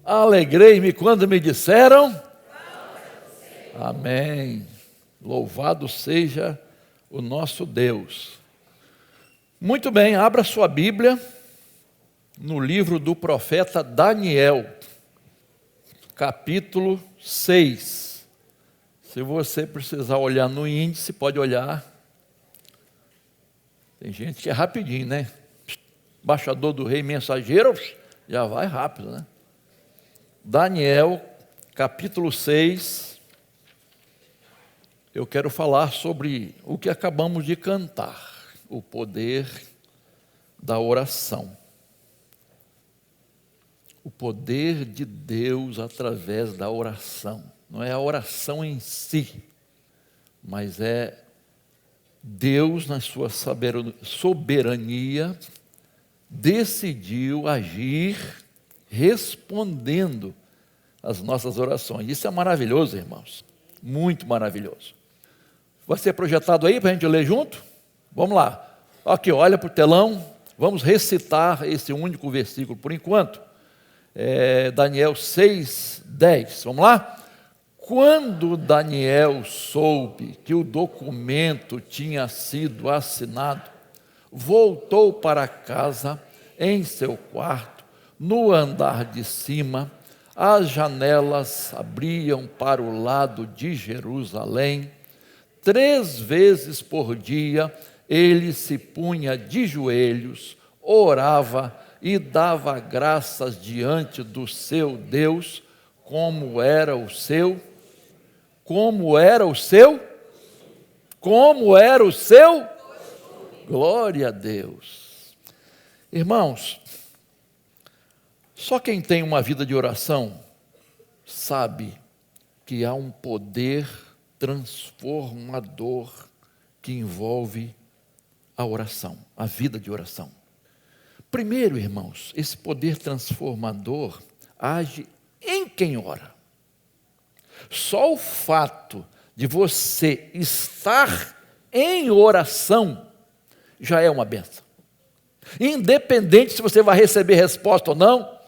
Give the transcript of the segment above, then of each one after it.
Alegrei-me quando me disseram: amém. Louvado seja o nosso Deus. Muito bem, abra sua Bíblia no livro do profeta Daniel, capítulo 6. Se você precisar olhar no índice, pode olhar. Tem gente que é rapidinho, né? Embaixador do rei, mensageiro, já vai rápido, né? Daniel, capítulo 6. Eu quero falar sobre o que acabamos de cantar, o poder da oração. O poder de Deus através da oração. Não é a oração em si, mas é Deus, na sua soberania, decidiu agir respondendo às nossas orações. Isso é maravilhoso, irmãos. Muito maravilhoso. Vai ser projetado aí para a gente ler junto? Vamos lá. Aqui, olha para o telão. Vamos recitar esse único versículo por enquanto. Daniel 6:10. Vamos lá? Quando Daniel soube que o documento tinha sido assinado, voltou para casa em seu quarto, no andar de cima. As janelas abriam para o lado de Jerusalém. 3 vezes por dia ele se punha de joelhos, orava e dava graças diante do seu Deus, como era o seu glória a Deus. Irmãos, só quem tem uma vida de oração sabe que há um poder transformador que envolve a oração, a vida de oração. Primeiro, irmãos, esse poder transformador age em quem ora. Só o fato de você estar em oração já é uma bênção. Independente se você vai receber resposta ou não,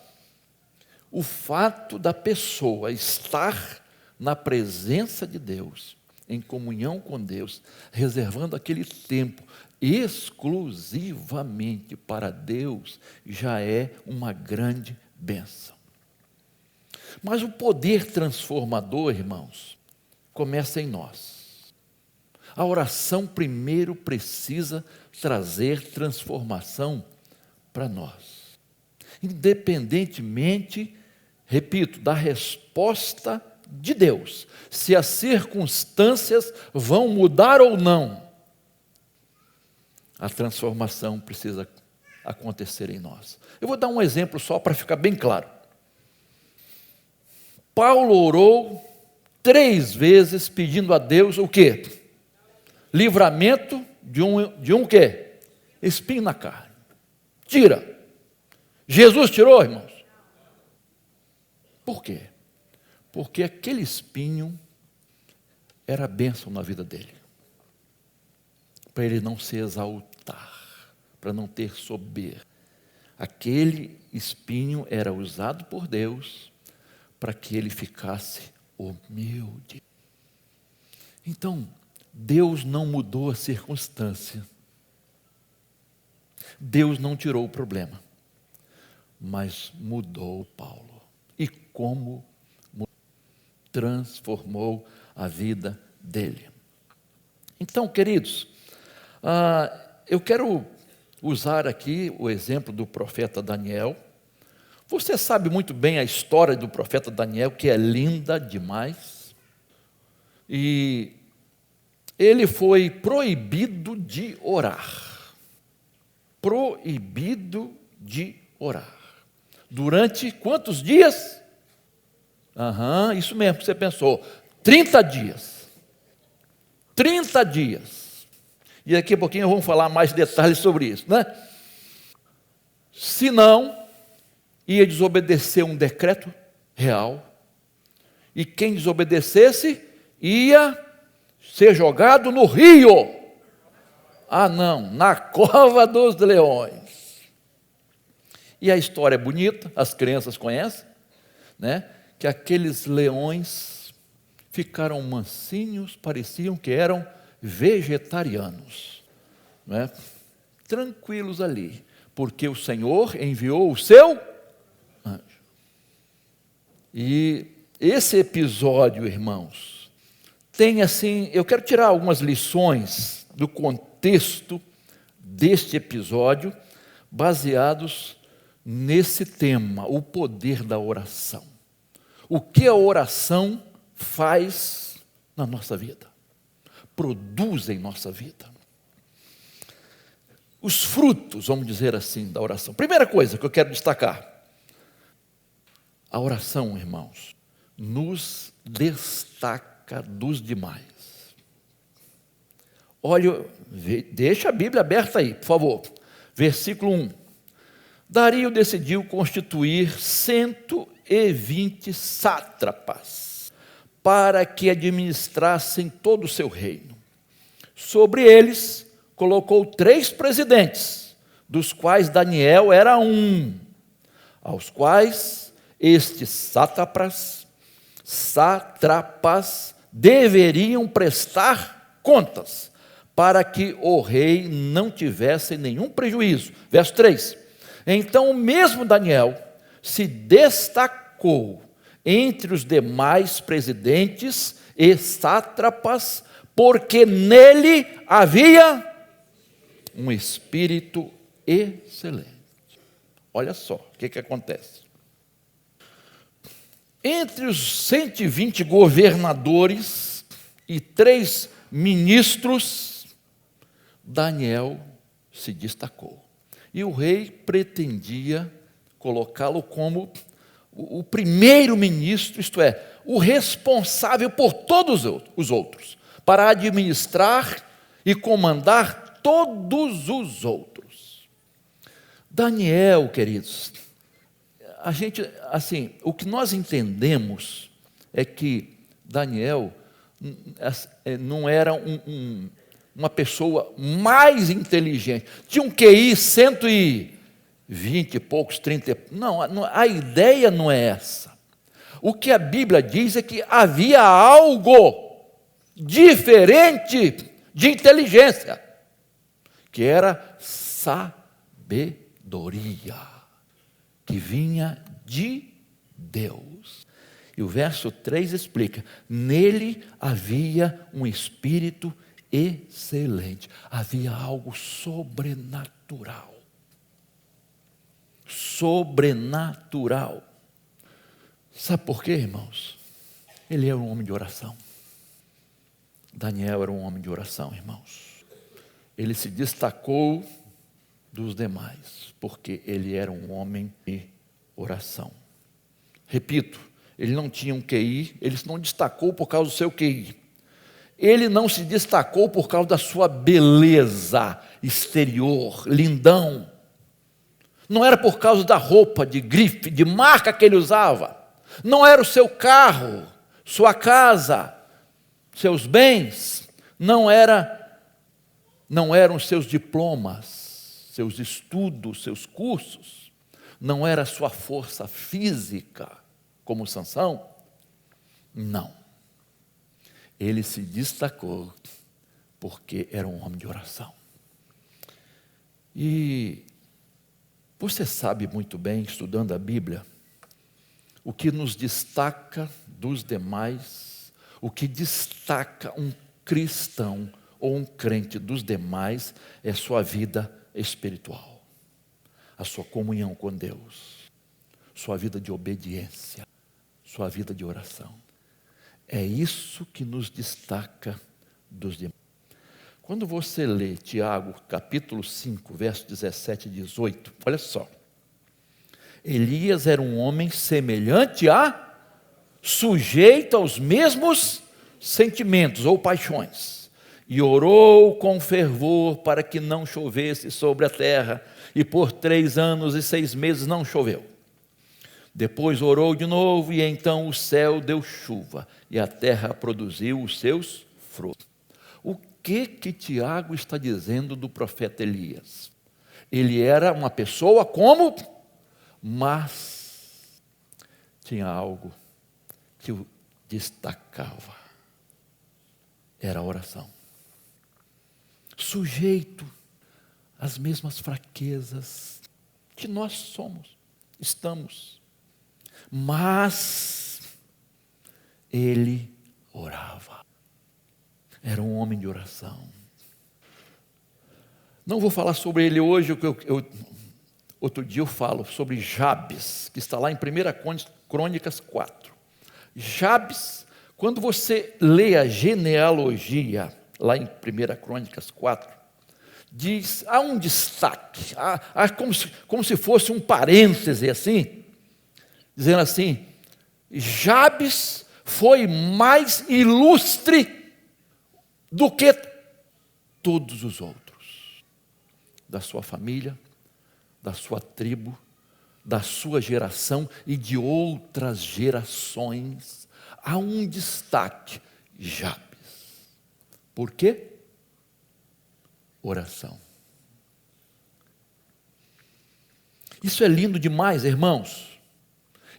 o fato da pessoa estar na presença de Deus, em comunhão com Deus, reservando aquele tempo exclusivamente para Deus, já é uma grande bênção. Mas o poder transformador, irmãos, começa em nós. A oração primeiro precisa trazer transformação para nós. Independentemente, repito, da resposta de Deus, se as circunstâncias vão mudar ou não, a transformação precisa acontecer em nós. Eu vou dar um exemplo só para ficar bem claro. Paulo orou 3 vezes pedindo a Deus o quê? Livramento de um quê? Espinho na carne. Tira. Jesus tirou, irmãos? Por quê? Porque aquele espinho era bênção na vida dele. Para ele não se exaltar, para não ter soberba. Aquele espinho era usado por Deus para que ele ficasse humilde. Então, Deus não mudou a circunstância. Deus não tirou o problema, mas mudou Paulo. E como transformou a vida dele. Então, queridos, eu quero usar aqui o exemplo do profeta Daniel. Você sabe muito bem a história do profeta Daniel, que é linda demais. E ele foi proibido de orar. Proibido de orar. Durante quantos dias? Isso mesmo que você pensou. 30 dias. 30 dias. E daqui a pouquinho vamos falar mais detalhes sobre isso, né? Se não, ia desobedecer um decreto real. E quem desobedecesse ia ser jogado no rio. Não, na cova dos leões. E a história é bonita, as crianças conhecem. né, que aqueles leões ficaram mansinhos, pareciam que eram vegetarianos, né, tranquilos ali, porque o Senhor enviou o seu anjo. E esse episódio, irmãos, tem assim, eu quero tirar algumas lições do contexto deste episódio, baseados nesse tema, o poder da oração. O que a oração faz na nossa vida, produz em nossa vida. Os frutos, vamos dizer assim, da oração. Primeira coisa que eu quero destacar, a oração, irmãos, nos destaca dos demais. Olha, deixa a Bíblia aberta aí, por favor. Versículo 1. Dario decidiu constituir 120 sátrapas para que administrassem todo o seu reino. Sobre eles, colocou 3 presidentes, dos quais Daniel era um, aos quais estes sátrapas deveriam prestar contas, para que o rei não tivesse nenhum prejuízo. Verso 3. Então o mesmo Daniel se destacou entre os demais presidentes e sátrapas, porque nele havia um espírito excelente. Olha só o que acontece. Entre os 120 governadores e 3 ministros, Daniel se destacou. E o rei pretendia colocá-lo como o primeiro ministro, isto é, o responsável por todos os outros, para administrar e comandar todos os outros. Daniel, queridos, a gente, assim, o que nós entendemos é que Daniel não era uma pessoa mais inteligente. Tinha um QI 120 e poucos, 30. Não, a ideia não é essa. O que a Bíblia diz é que havia algo diferente de inteligência, que era sabedoria, que vinha de Deus. E o verso 3 explica: nele havia um espírito excelente, havia algo sobrenatural. Sobrenatural. Sabe por quê, irmãos? Ele era um homem de oração. Daniel era um homem de oração, irmãos. Ele se destacou dos demais, porque ele era um homem de oração. Repito, ele não tinha um QI, ele não destacou por causa do seu QI. Ele não se destacou por causa da sua beleza exterior, lindão. Não era por causa da roupa de grife, de marca que ele usava. Não era o seu carro, sua casa, seus bens. Não eram os seus diplomas, seus estudos, seus cursos. Não era a sua força física, como Sansão. Não. Ele se destacou porque era um homem de oração. E você sabe muito bem, estudando a Bíblia, o que nos destaca dos demais, o que destaca um cristão ou um crente dos demais é sua vida espiritual, a sua comunhão com Deus, sua vida de obediência, sua vida de oração. É isso que nos destaca dos demais. Quando você lê Tiago, capítulo 5, versos 17 e 18, olha só. Elias era um homem semelhante a, sujeito aos mesmos sentimentos ou paixões, e orou com fervor para que não chovesse sobre a terra, e por 3 anos e 6 meses não choveu. Depois orou de novo, e então o céu deu chuva, e a terra produziu os seus frutos. O que Tiago está dizendo do profeta Elias? Ele era uma pessoa como? Mas tinha algo que o destacava. Era a oração. Sujeito às mesmas fraquezas que nós estamos. Mas ele orava. Era um homem de oração. Não vou falar sobre ele hoje, outro dia eu falo sobre Jabes, que está lá em 1 Crônicas 4. Jabes, quando você lê a genealogia, lá em 1 Crônicas 4, diz, há um destaque, há como se fosse um parêntese assim, dizendo assim, Jabes foi mais ilustre do que todos os outros, da sua família, da sua tribo, da sua geração e de outras gerações. Há um destaque, Jabes. Por quê? Oração. Isso é lindo demais, irmãos.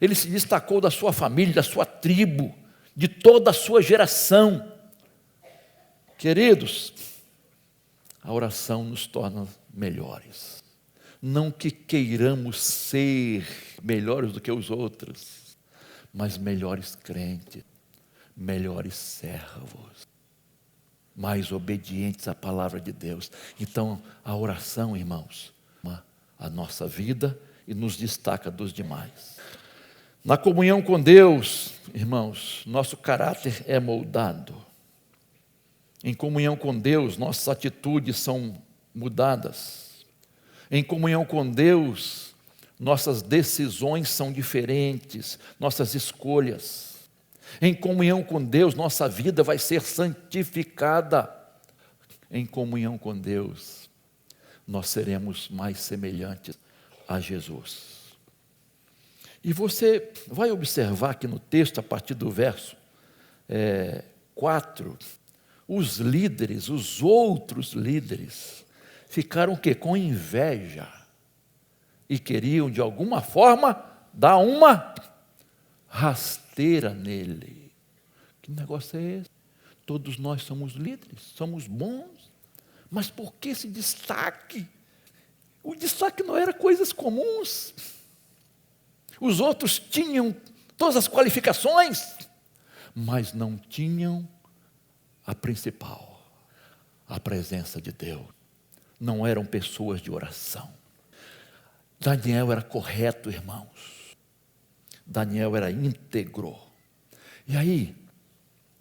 Ele se destacou da sua família, da sua tribo, de toda a sua geração. Queridos, a oração nos torna melhores. Não que queiramos ser melhores do que os outros, mas melhores crentes, melhores servos, mais obedientes à palavra de Deus. Então, a oração, irmãos, a nossa vida e nos destaca dos demais. Na comunhão com Deus, irmãos, nosso caráter é moldado. Em comunhão com Deus, nossas atitudes são mudadas. Em comunhão com Deus, nossas decisões são diferentes, nossas escolhas. Em comunhão com Deus, nossa vida vai ser santificada. Em comunhão com Deus, nós seremos mais semelhantes a Jesus. E você vai observar aqui no texto, a partir do verso 4, os líderes, os outros líderes, ficaram o quê? Com inveja. E queriam, de alguma forma, dar uma rasteira nele. Que negócio é esse? Todos nós somos líderes, somos bons, mas por que esse destaque? O destaque não era coisas comuns. Os outros tinham todas as qualificações, mas não tinham a principal, a presença de Deus. Não eram pessoas de oração. Daniel era correto, irmãos. Daniel era íntegro. E aí,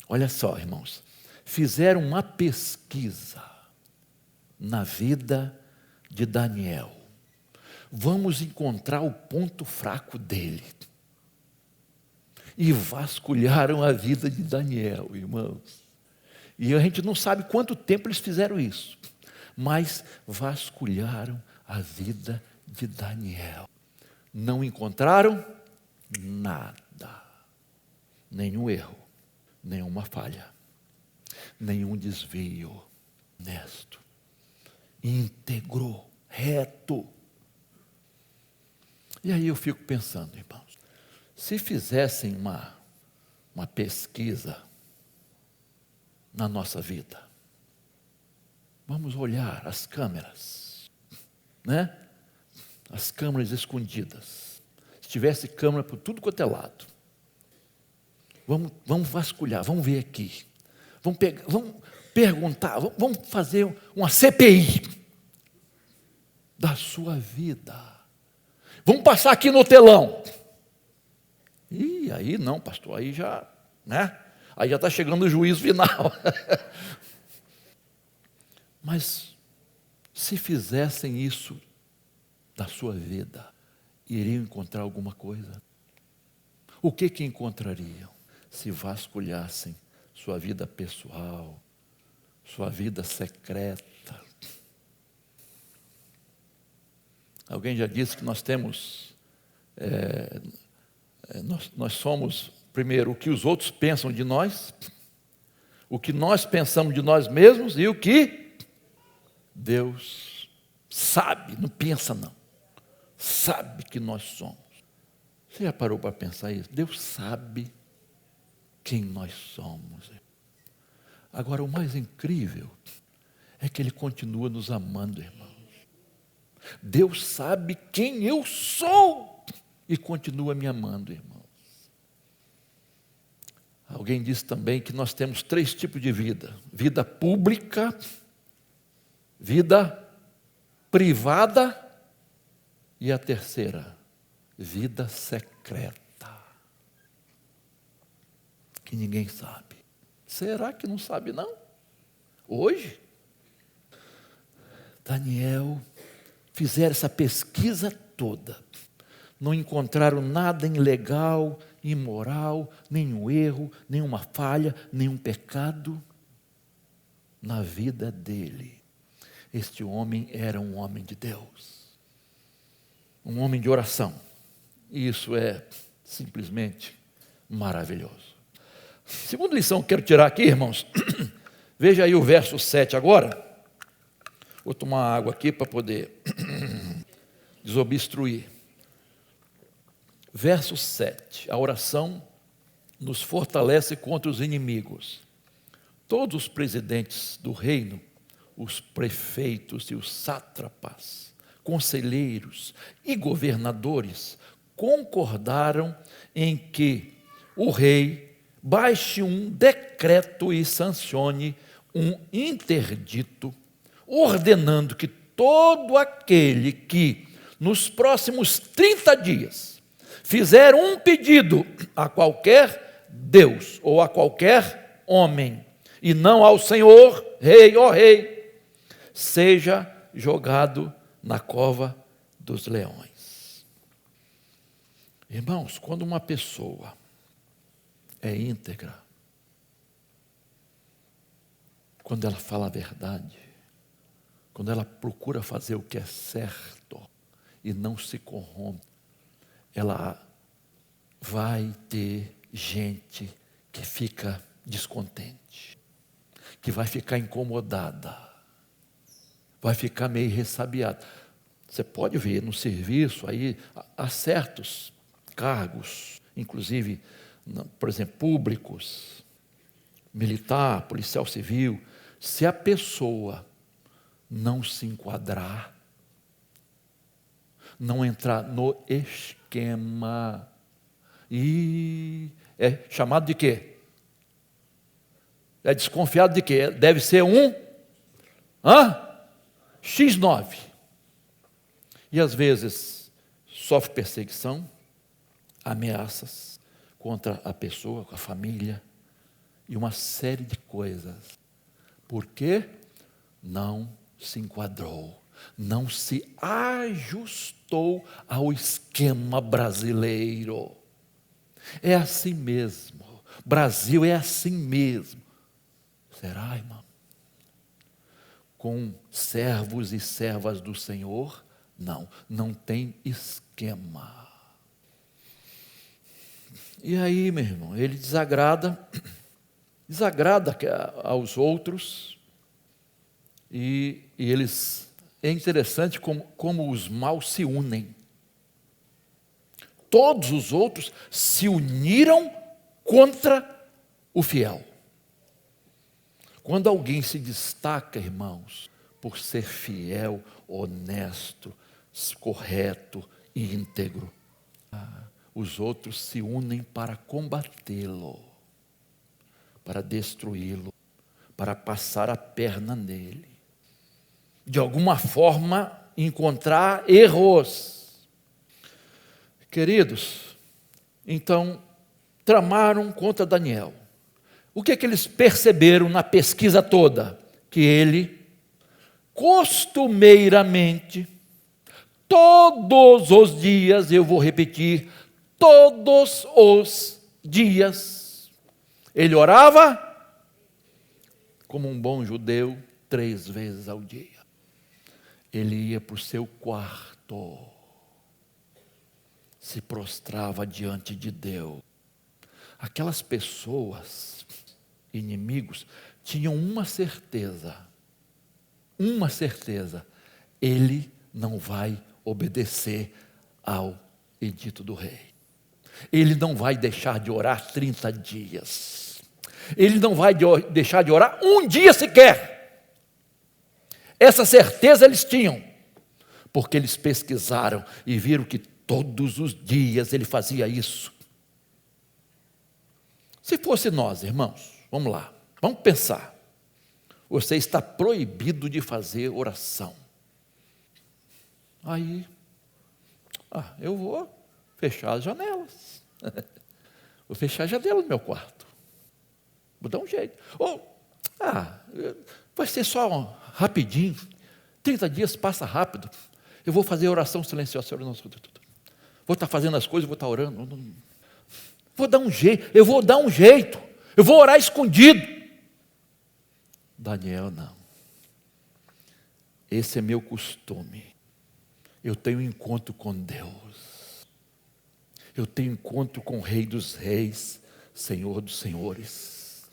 olha só, irmãos, fizeram uma pesquisa na vida de Daniel. Vamos encontrar o ponto fraco dele. E vasculharam a vida de Daniel, irmãos. E a gente não sabe quanto tempo eles fizeram isso, mas vasculharam a vida de Daniel. Não encontraram nada, nenhum erro, nenhuma falha, nenhum desvio, honesto, íntegro, reto. E aí eu fico pensando, irmãos, se fizessem uma pesquisa na nossa vida, vamos olhar as câmeras, né? As câmeras escondidas. Se tivesse câmera por tudo quanto é lado, vamos vasculhar, vamos ver aqui, vamos perguntar, vamos fazer uma CPI da sua vida. Vamos passar aqui no telão. E aí não, pastor, aí já, né? Aí já está chegando o juízo final. Mas se fizessem isso da sua vida, iriam encontrar alguma coisa? O que encontrariam? Se vasculhassem sua vida pessoal, sua vida secreta. Alguém já disse que nós temos, nós somos, primeiro, o que os outros pensam de nós, o que nós pensamos de nós mesmos e o que Deus sabe, não pensa não, sabe que nós somos. Você já parou para pensar isso? Deus sabe quem nós somos. Agora, o mais incrível é que Ele continua nos amando, irmãos. Deus sabe quem eu sou e continua me amando, irmãos. Alguém disse também que nós temos 3 tipos de vida: vida pública, vida privada e a terceira, vida secreta, que ninguém sabe. Será que não sabe, não? Hoje, Daniel fizeram essa pesquisa toda, não encontraram nada ilegal, imoral, nenhum erro, nenhuma falha, nenhum pecado na vida dele. Este homem era um homem de Deus, um homem de oração, e isso é simplesmente maravilhoso. Segunda lição que quero tirar aqui, irmãos, veja aí o verso 7 agora. Vou tomar água aqui para poder desobstruir. Verso 7, a oração nos fortalece contra os inimigos. Todos os presidentes do reino, os prefeitos e os sátrapas, conselheiros e governadores concordaram em que o rei baixe um decreto e sancione um interdito, ordenando que todo aquele que nos próximos 30 dias fizer um pedido a qualquer Deus ou a qualquer homem, e não ao Senhor, rei, ó rei, seja jogado na cova dos leões. Irmãos, quando uma pessoa é íntegra, quando ela fala a verdade, quando ela procura fazer o que é certo e não se corrompe, ela vai ter gente que fica descontente, que vai ficar incomodada, vai ficar meio ressabiada. Você pode ver no serviço aí, há certos cargos, inclusive, por exemplo, públicos, militar, policial civil, se a pessoa não se enquadrar, não entrar no esquema, e é chamado de quê? É desconfiado de quê? Deve ser um X9. E às vezes sofre perseguição, ameaças contra a pessoa, com a família, e uma série de coisas. Porque não se enquadrou, não se ajustou ao esquema brasileiro. É assim mesmo. Brasil é assim mesmo. Será, irmão? Com servos e servas do Senhor, não tem esquema. E aí, meu irmão, ele desagrada aos outros, e eles, é interessante como os maus se unem. Todos os outros se uniram contra o fiel. Quando alguém se destaca, irmãos, por ser fiel, honesto, correto e íntegro, os outros se unem para combatê-lo, para destruí-lo, para passar a perna nele. De alguma forma, encontrar erros. Queridos, então, tramaram contra Daniel. O que é que eles perceberam na pesquisa toda? Que ele, costumeiramente, todos os dias, eu vou repetir, todos os dias, ele orava como um bom judeu 3 vezes ao dia. Ele ia para o seu quarto, se prostrava diante de Deus. Aquelas pessoas, inimigos, tinham uma certeza, ele não vai obedecer ao edito do rei. Ele não vai deixar de orar 30 dias. Ele não vai deixar de orar um dia sequer. Essa certeza eles tinham, porque eles pesquisaram e viram que todos os dias ele fazia isso. Se fosse nós, irmãos, vamos lá, vamos pensar. Você está proibido de fazer oração. Aí, eu vou fechar as janelas. Vou fechar a janela do meu quarto. Vou dar um jeito. Vai ser só rapidinho. 30 dias passa rápido. Eu vou fazer oração silenciosa. Vou estar fazendo as coisas, vou estar orando. Vou dar um jeito. Eu vou dar um jeito. Eu vou orar escondido. Daniel, não. Esse é meu costume. Eu tenho encontro com Deus. Eu tenho encontro com o Rei dos Reis, Senhor dos Senhores.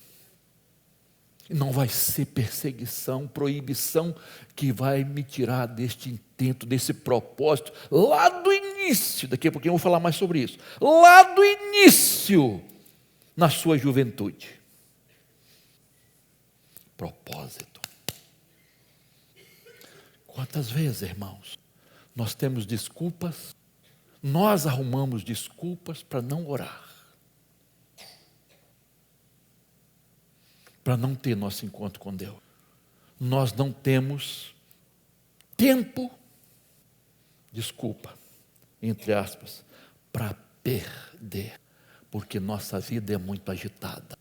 E não vai ser perseguição, proibição que vai me tirar deste intento, desse propósito, lá do início. Daqui a pouquinho eu vou falar mais sobre isso. Lá do início, na sua juventude. Propósito. Quantas vezes, irmãos, nós temos desculpas, nós arrumamos desculpas para não orar, para não ter nosso encontro com Deus. Nós não temos tempo, desculpa, entre aspas, para perder, porque nossa vida é muito agitada.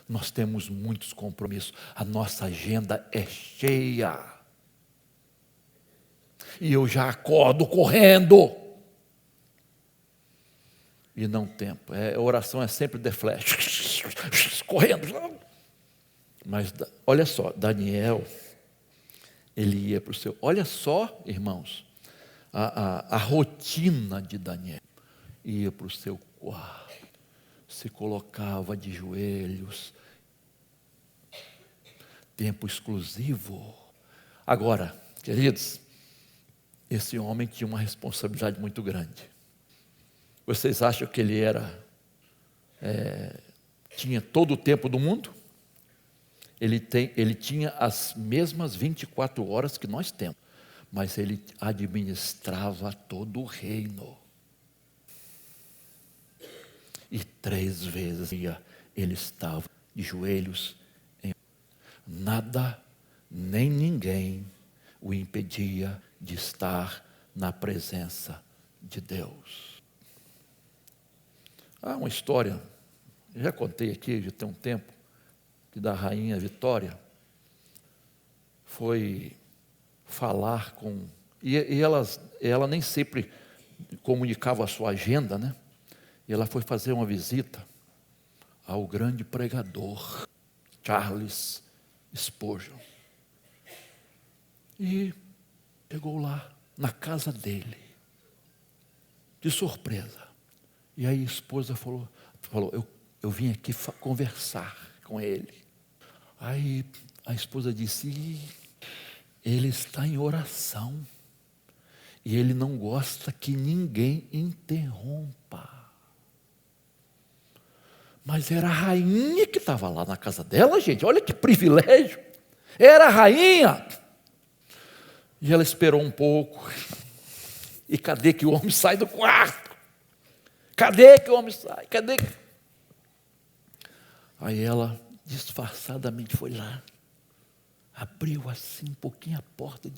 Nós temos muitos compromissos, a nossa agenda é cheia. E eu já acordo correndo. E não tempo. A oração é sempre de flash. Correndo. Mas olha só, Daniel, ele ia para o seu... Olha só, irmãos, a rotina de Daniel. Ia para o seu quarto. Se colocava de joelhos, tempo exclusivo. Agora, queridos, esse homem tinha uma responsabilidade muito grande. Vocês acham que ele tinha todo o tempo do mundo? Ele tinha as mesmas 24 horas que nós temos, mas ele administrava todo o reino. E 3 vezes ele estava de joelhos. Nada, nem ninguém o impedia de estar na presença de Deus. Há uma história, eu já contei aqui, já tem um tempo, que da rainha Vitória foi falar com... E ela nem sempre comunicava a sua agenda, né? E ela foi fazer uma visita ao grande pregador, Charles Spurgeon. E chegou lá, na casa dele, de surpresa. E aí a esposa falou eu vim aqui conversar com ele. Aí a esposa disse, ele está em oração. E ele não gosta que ninguém interrompa. Mas era a rainha que estava lá na casa dela, gente. Olha que privilégio. Era a rainha. E ela esperou um pouco. E cadê que o homem sai do quarto? Cadê que o homem sai? Cadê? Aí ela, disfarçadamente, foi lá. Abriu assim um pouquinho a porta.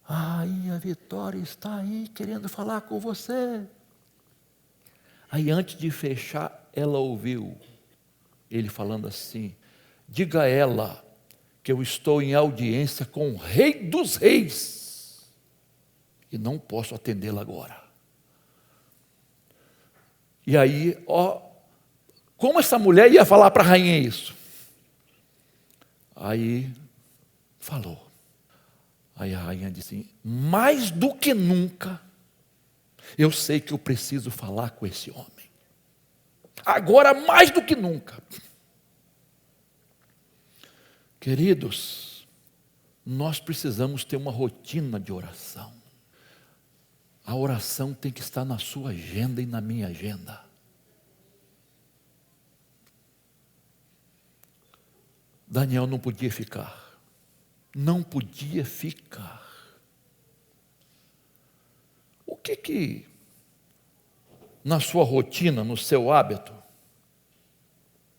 Rainha Vitória está aí querendo falar com você. Aí antes de fechar, ela ouviu ele falando assim, diga a ela que eu estou em audiência com o Rei dos Reis e não posso atendê-la agora. E aí, como essa mulher ia falar para a rainha isso? Aí falou. Aí a rainha disse assim, mais do que nunca, eu sei que eu preciso falar com esse homem. Agora mais do que nunca. Queridos, nós precisamos ter uma rotina de oração. A oração tem que estar na sua agenda e na minha agenda. Daniel não podia ficar. Não podia ficar. O que na sua rotina, no seu hábito,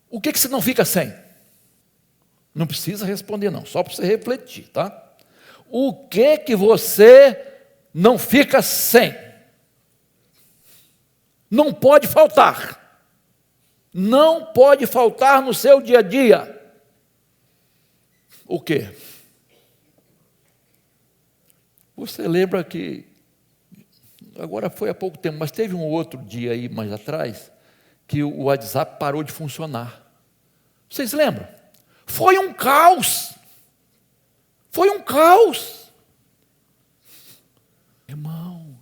o que você não fica sem? Não precisa responder não, só para você refletir, tá? O que você não fica sem? Não pode faltar. Não pode faltar no seu dia a dia. O quê? Você lembra que, agora foi há pouco tempo, mas teve um outro dia aí mais atrás, que o WhatsApp parou de funcionar. Vocês lembram? Foi um caos. Foi um caos. Irmãos,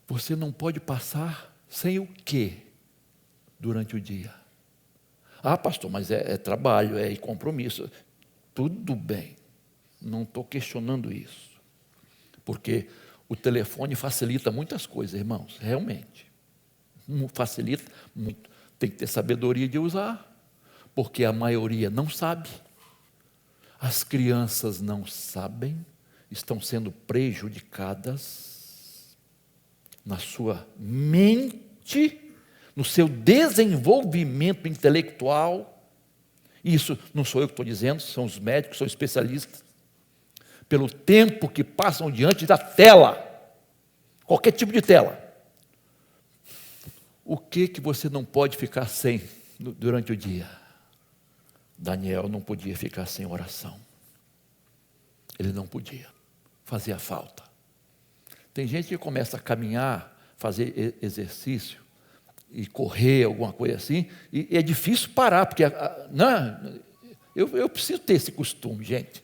você não pode passar sem o quê durante o dia? Ah, pastor, mas é trabalho, é compromisso. Tudo bem, não estou questionando isso. Porque o telefone facilita muitas coisas, irmãos, realmente. Facilita muito. Tem que ter sabedoria de usar, porque a maioria não sabe. As crianças não sabem, estão sendo prejudicadas na sua mente, no seu desenvolvimento intelectual. Isso não sou eu que estou dizendo, são os médicos, são especialistas. Pelo tempo que passam diante da tela, qualquer tipo de tela. O que você não pode ficar sem durante o dia? Daniel não podia ficar sem oração. Ele não podia, fazia falta. Tem gente que começa a caminhar, fazer exercício e correr, alguma coisa assim, e é difícil parar, porque eu preciso ter esse costume, gente.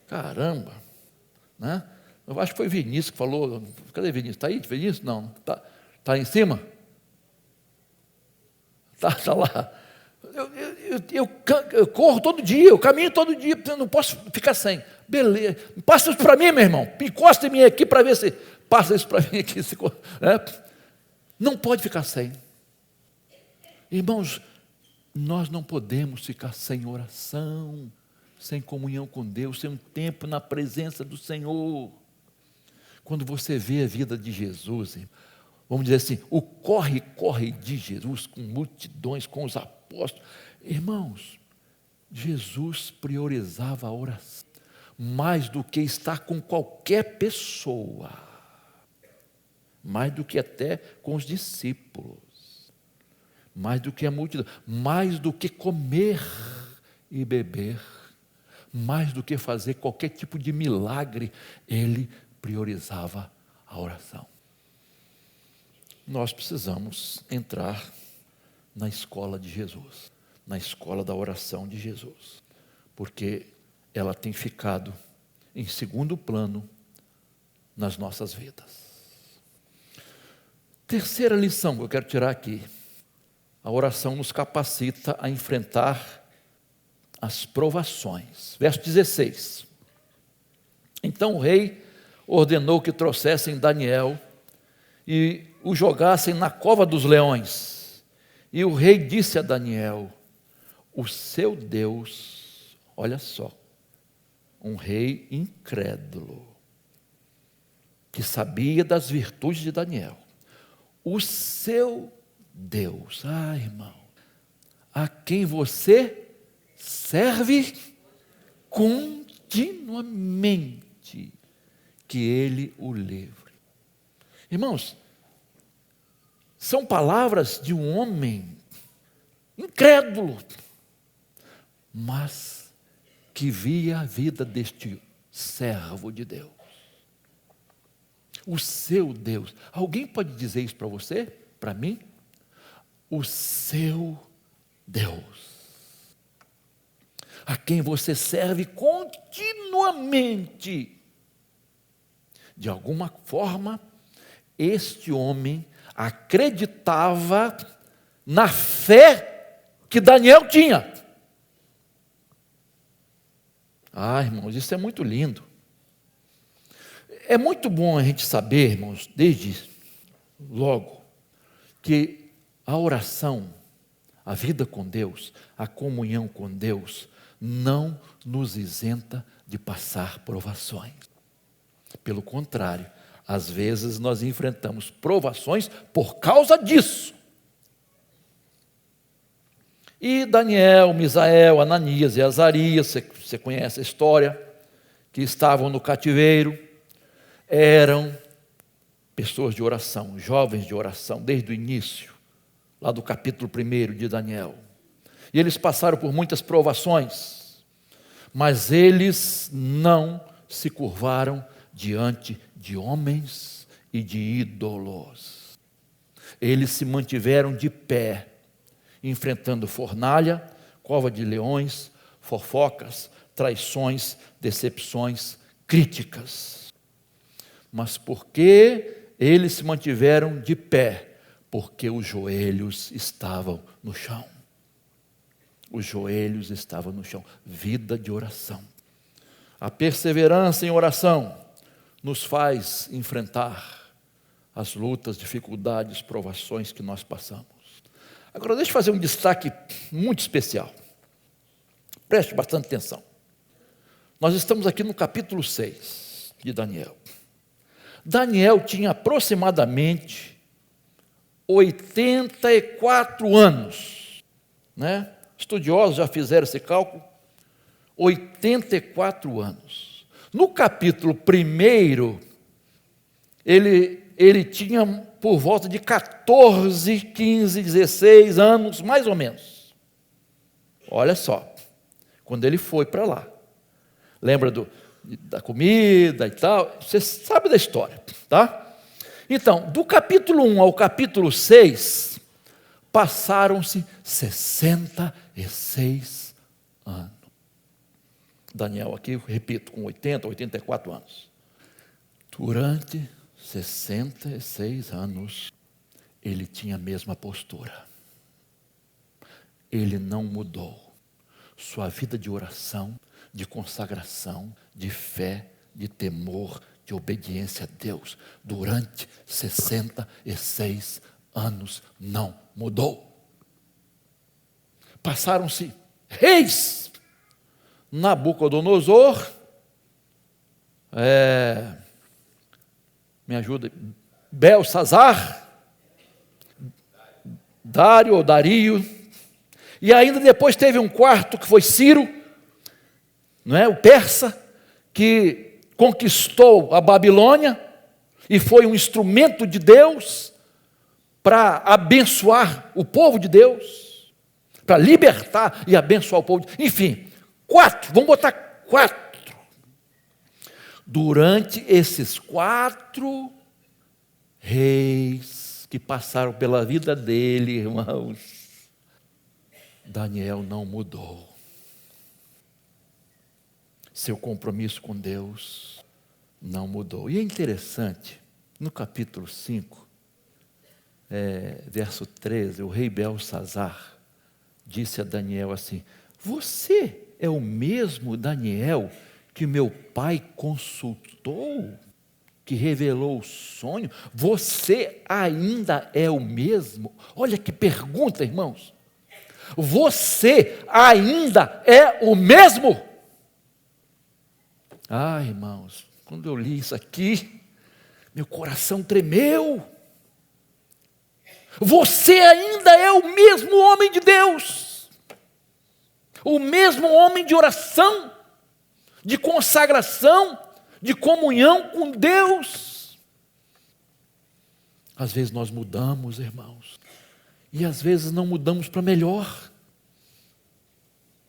Caramba, né? Eu acho que foi Vinícius que falou. Cadê Vinícius? Está aí? Vinícius? Não, está em cima? Está lá. Eu corro todo dia, eu caminho todo dia, não posso ficar sem. Beleza, passa isso para mim, meu irmão. Encosta em mim aqui para ver se passa isso para mim aqui. Né? Não pode ficar sem. Irmãos, nós não podemos ficar sem oração, sem comunhão com Deus, sem um tempo na presença do Senhor. Quando você vê a vida de Jesus, vamos dizer assim, o corre de Jesus com multidões, com os apóstolos. Irmãos, Jesus priorizava a oração, mais do que estar com qualquer pessoa, mais do que até com os discípulos, mais do que a multidão, mais do que comer e beber, mais do que fazer qualquer tipo de milagre, ele priorizava a oração. Nós precisamos entrar na escola de Jesus, na escola da oração de Jesus, porque ela tem ficado em segundo plano nas nossas vidas. Terceira lição que eu quero tirar aqui: a oração nos capacita a enfrentar as provações. Verso 16. Então o rei ordenou que trouxessem Daniel e o jogassem na cova dos leões. E o rei disse a Daniel: o seu Deus, olha só, um rei incrédulo, que sabia das virtudes de Daniel, o seu Deus, irmão, a quem você serve continuamente, que ele o livre. Irmãos, são palavras de um homem incrédulo, mas que via a vida deste servo de Deus. O seu Deus. Alguém pode dizer isso para você? Para mim? O seu Deus, a quem você serve continuamente. De alguma forma, este homem acreditava na fé que Daniel tinha. Irmãos, isso é muito lindo. É muito bom a gente saber, irmãos, desde logo, que a oração A vida com Deus, a comunhão com Deus, não nos isenta de passar provações. Pelo contrário, às vezes nós enfrentamos provações por causa disso. E Daniel, Misael, Ananias e Azarias, você conhece a história, que estavam no cativeiro, eram pessoas de oração, jovens de oração, desde o início, lá do capítulo 1 de Daniel. E eles passaram por muitas provações, mas eles não se curvaram diante de homens e de ídolos. Eles se mantiveram de pé, enfrentando fornalha, cova de leões, fofocas, traições, decepções, críticas. Mas por que eles se mantiveram de pé? Porque os joelhos estavam no chão. Os joelhos estavam no chão. Vida de oração. A perseverança em oração nos faz enfrentar as lutas, dificuldades, provações que nós passamos. Agora deixa eu fazer um destaque muito especial. Preste bastante atenção. Nós estamos aqui no capítulo 6 de Daniel. Daniel tinha aproximadamente 84 anos, né? Estudiosos já fizeram esse cálculo, 84 anos. No capítulo 1, ele tinha por volta de 14, 15, 16 anos, mais ou menos. Olha só, quando ele foi para lá. Lembra da comida e tal? Você sabe da história, tá? Então, do capítulo 1 ao capítulo 6, passaram-se 66 anos. Daniel aqui, repito, com 80, 84 anos. Durante 66 anos, ele tinha a mesma postura. Ele não mudou. Sua vida de oração, de consagração, de fé, de temor, de obediência a Deus, durante 66 anos não mudou. Passaram-se reis. Nabucodonosor, me ajuda, Belsazar, Dário ou Dario, e ainda depois teve um quarto que foi Ciro, não é? O persa, que conquistou a Babilônia e foi um instrumento de Deus para abençoar o povo de Deus, para libertar e abençoar o povo. Enfim, 4, vamos botar 4. Durante esses 4 reis que passaram pela vida dele, irmãos, Daniel não mudou. Seu compromisso com Deus não mudou. E é interessante, no capítulo 5, verso 13, o rei Belsazar disse a Daniel assim: você é o mesmo Daniel que meu pai consultou, que revelou o sonho? Você ainda é o mesmo? Olha que pergunta, irmãos. Você ainda é o mesmo? Ah, irmãos, quando eu li isso aqui, meu coração tremeu. Você ainda é o mesmo homem de Deus, o mesmo homem de oração, de consagração, de comunhão com Deus. Às vezes nós mudamos, irmãos, e às vezes não mudamos para melhor.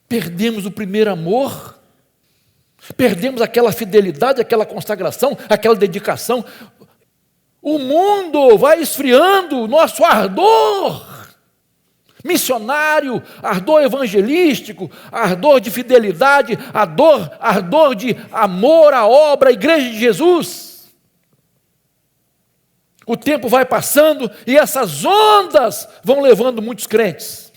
Perdemos o primeiro amor, perdemos aquela fidelidade, aquela consagração, aquela dedicação. O mundo vai esfriando o nosso ardor missionário, ardor evangelístico, ardor de fidelidade, ardor de amor à obra, à igreja de Jesus. O tempo vai passando e essas ondas vão levando muitos crentes.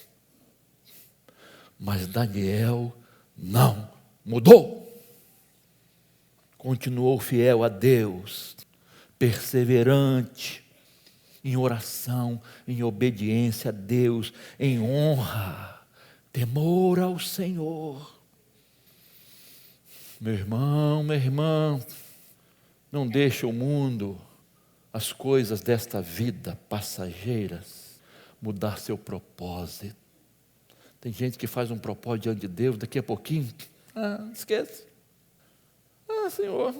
Mas Daniel não mudou. Continuou fiel a Deus, perseverante, em oração, em obediência a Deus, em honra, temor ao Senhor. Meu irmão, minha irmã, não deixe o mundo, as coisas desta vida passageiras, mudar seu propósito. Tem gente que faz um propósito diante de Deus, daqui a pouquinho, esquece. Senhor,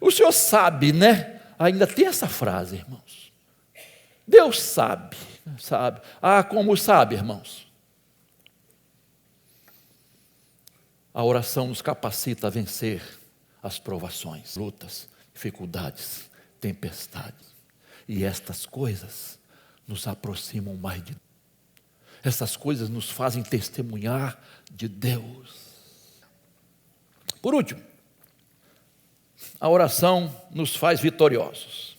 o Senhor sabe, né? Ainda tem essa frase, irmãos. Deus sabe. Como sabe, irmãos? A oração nos capacita a vencer as provações, lutas, dificuldades, tempestades. E estas coisas nos aproximam mais de Deus. Essas coisas nos fazem testemunhar de Deus. Por último, a oração nos faz vitoriosos.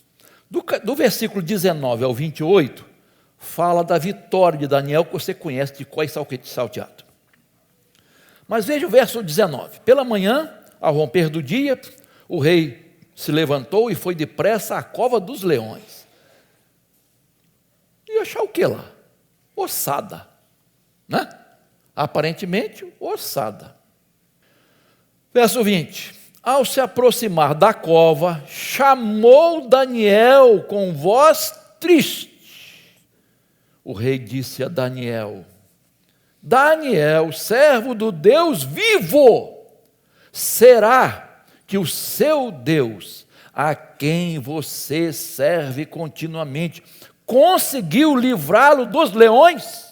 Do versículo 19 ao 28, fala da vitória de Daniel, que você conhece de cor e salteado. Mas veja o verso 19. Pela manhã, ao romper do dia, o rei se levantou e foi depressa à cova dos leões. E achar o que lá? Ossada, né? Aparentemente, ossada. Verso 20. Ao se aproximar da cova, chamou Daniel com voz triste. O rei disse a Daniel: Daniel, servo do Deus vivo, será que o seu Deus, a quem você serve continuamente, conseguiu livrá-lo dos leões?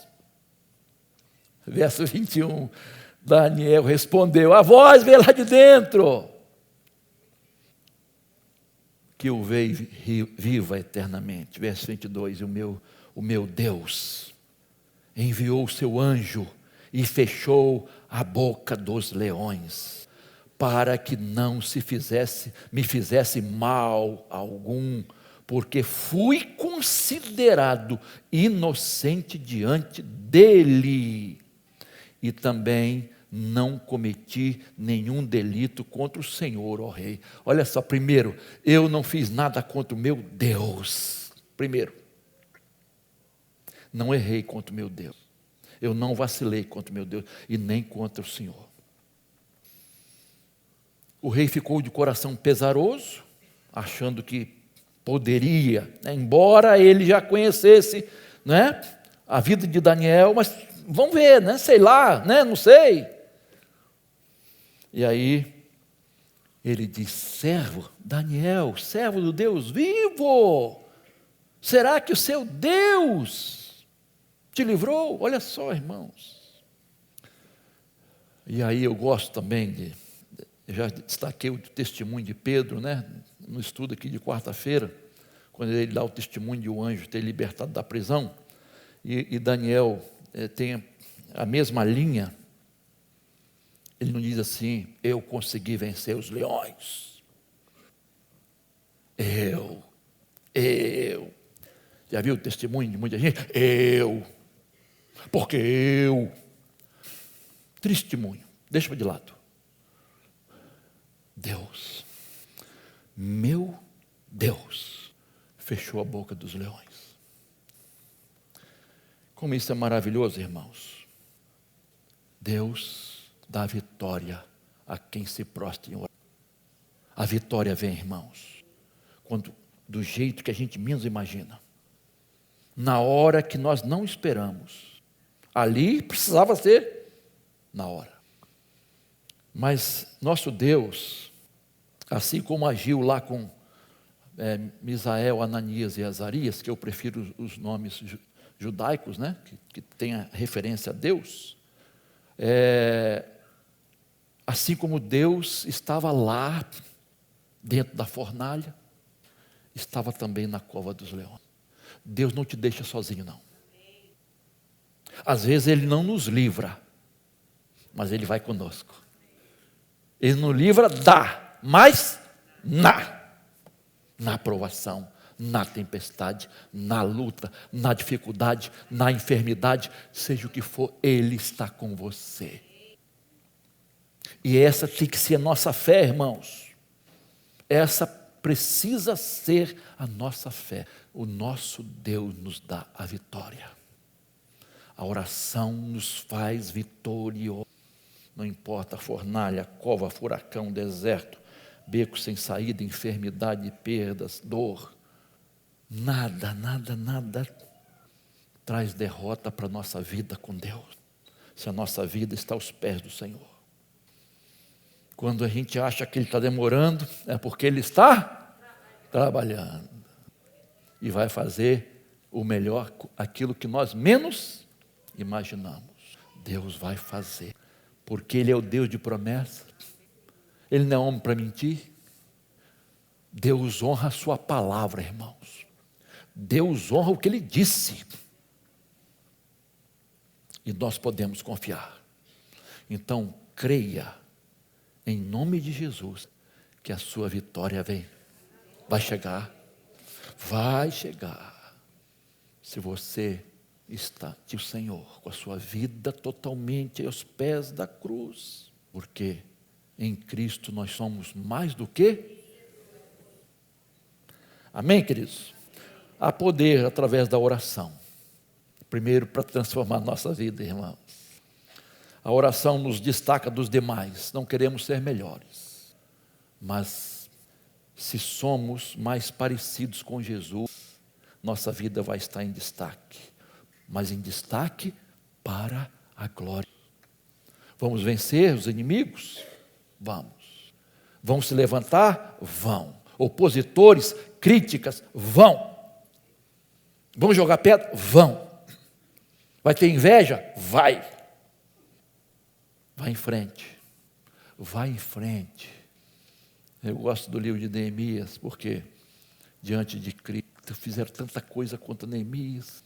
Verso 21, Daniel respondeu: a voz veio lá de dentro. Que o veio viva eternamente. Verso 22, o meu Deus enviou o seu anjo e fechou a boca dos leões, para que não me fizesse mal algum, porque fui considerado inocente diante dele, e também não cometi nenhum delito contra o Senhor, ó rei. Olha só, primeiro, eu não fiz nada contra o meu Deus. Primeiro, não errei contra o meu Deus. Eu não vacilei contra o meu Deus e nem contra o Senhor. O rei ficou de coração pesaroso, achando que poderia, né, embora ele já conhecesse, né, a vida de Daniel, mas vamos ver, né, sei lá, né, não sei. E aí ele diz: servo, Daniel, servo do Deus vivo, será que o seu Deus te livrou? Olha só, irmãos. E aí eu gosto também eu já destaquei o testemunho de Pedro, né, no estudo aqui de quarta-feira, quando ele dá o testemunho de um anjo ter libertado da prisão, e Daniel tem a mesma linha. Ele não diz assim: eu consegui vencer os leões. Eu. Já viu o testemunho de muita gente? Porque eu. Testemunho, deixa de lado. Deus, meu Deus, fechou a boca dos leões. Como isso é maravilhoso, irmãos. Deus dá vitória a quem se prostra em oração. A vitória vem, irmãos, quando, do jeito que a gente menos imagina, na hora que nós não esperamos. Ali precisava ser na hora. Mas nosso Deus, assim como agiu lá com Misael, Ananias e Azarias, que eu prefiro os nomes judaicos, né, que tem a referência a Deus, assim como Deus estava lá, dentro da fornalha, estava também na cova dos leões. Deus não te deixa sozinho, não. Às vezes Ele não nos livra, mas Ele vai conosco. Ele nos livra mas na provação, na tempestade, na luta, na dificuldade, na enfermidade, seja o que for, Ele está com você. E essa tem que ser a nossa fé, irmãos. Essa precisa ser a nossa fé. O nosso Deus nos dá a vitória. A oração nos faz vitoriosos. Não importa a fornalha, cova, furacão, deserto, beco sem saída, enfermidade, perdas, dor. Nada traz derrota para a nossa vida com Deus, se a nossa vida está aos pés do Senhor. Quando a gente acha que Ele está demorando, é porque Ele está trabalhando. E vai fazer o melhor, aquilo que nós menos imaginamos. Deus vai fazer, porque Ele é o Deus de promessa. Ele não é homem para mentir. Deus honra a sua palavra, irmãos. Deus honra o que Ele disse. E nós podemos confiar. Então, creia, em nome de Jesus, que a sua vitória vem. Vai chegar. Vai chegar. Se você está diante do Senhor, com a sua vida totalmente aos pés da cruz. Porque em Cristo nós somos mais do que. Amém, queridos? Há poder através da oração. Primeiro, para transformar a nossa vida, irmãos. A oração nos destaca dos demais. Não queremos ser melhores. Mas, se somos mais parecidos com Jesus, nossa vida vai estar em destaque. Mas em destaque para a glória. Vamos vencer os inimigos? Vamos. Vão se levantar? Vão. Opositores, críticas? Vão. Vamos jogar pedra? Vão. Vai ter inveja? Vai. Vai em frente. Vai em frente. Eu gosto do livro de Neemias, porque diante de Cristo fizeram tanta coisa contra Neemias.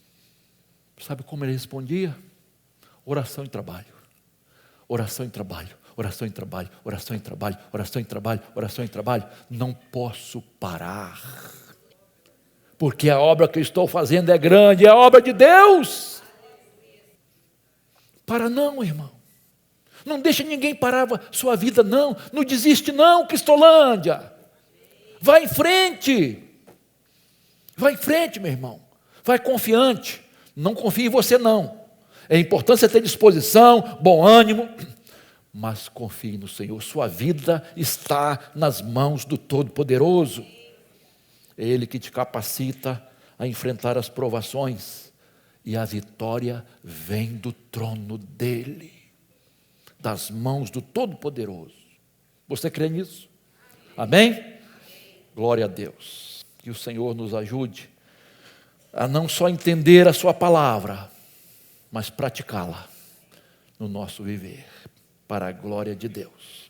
Sabe como ele respondia? Oração e trabalho. Oração e trabalho. Oração e trabalho. Oração e trabalho. Oração e trabalho. Oração e trabalho. Não posso parar. Porque a obra que eu estou fazendo é grande, é a obra de Deus. Para não, irmão. Não deixa ninguém parar a sua vida, não. Não desiste, não, Cristolândia. Vai em frente. Vai em frente, meu irmão. Vai confiante. Não confie em você, não. É importante você ter disposição, bom ânimo. Mas confie no Senhor. Sua vida está nas mãos do Todo-Poderoso. É Ele que te capacita a enfrentar as provações. E a vitória vem do trono dEle. Das mãos do Todo-Poderoso. Você crê nisso? Amém? Glória a Deus. Que o Senhor nos ajude a não só entender a sua palavra, mas praticá-la no nosso viver, para a glória de Deus.